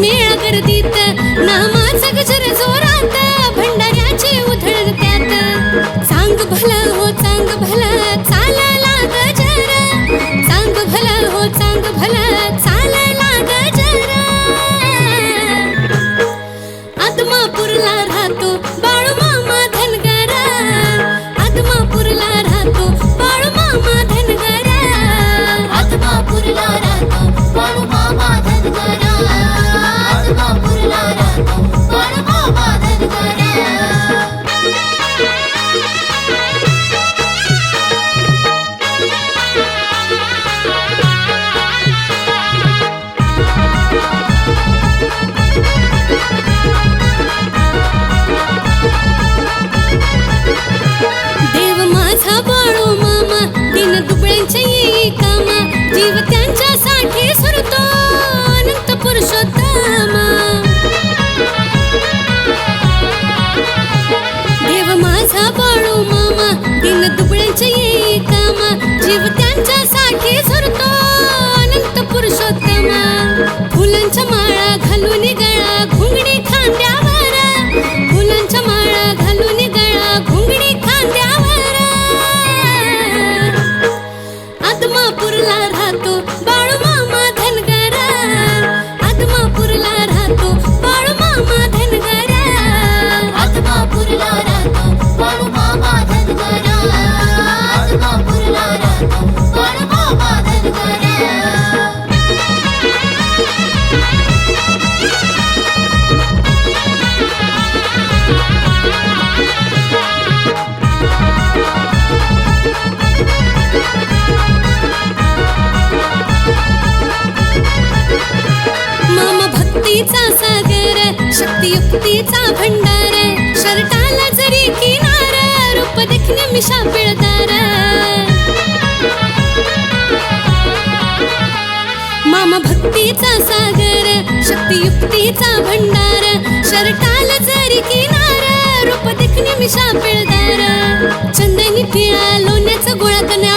मेळा गर्दीत नामाचा गजर जोरात भंडाऱ्याची उधळण त्यात सांग भलं हो चांग भलं चालला गजर सांग भलं हो चांग भलं चालला गजर आदमापूरला राहतो बाळू मामा धनगर आदमापूरला राहतो बाळू मामा धनगर आदमापूरला राहतो बाळू मामा धनगर आदमापूरला राहतो बाळू मामा धनगर देव माझा बाळू मामा तीन दुबळ्यांच्या येई कामा जीव त्यांच्यासाठी सरतो अनंत पुरुषोत्तमा देव माझा बाळू मामा तीन दुबळ्यांच्या येई कामा जीव त्यांच्यासाठी सरतो अनंत पुरुषोत्तमा फुलांच्या माळा घालून गळा घुंगडी खांद्यावर फुलांच्या माळा घालून गळा घुंगडी खांद्यावर आदमापूरला राहतो बाळू मामा धनगर आदमापूरला राहतो बाळू मामा धनगर आदमापूरला राहतो बाळू मामा धनगर आदमापूरला राहतो बाळू मामा धनगर मामा भक्तीचा सागर शक्तियुक्तीचा भंडार शर्टाला जरी किनार रूप देखणे मिशा पिळदार मामा भक्तीचा सागर शक्तियुक्तीचा भंडार शर्टाला जरी किनार रूप देखणे मिशा पिळदार चंदनी पिळा लोण्याचा गोळा कन्या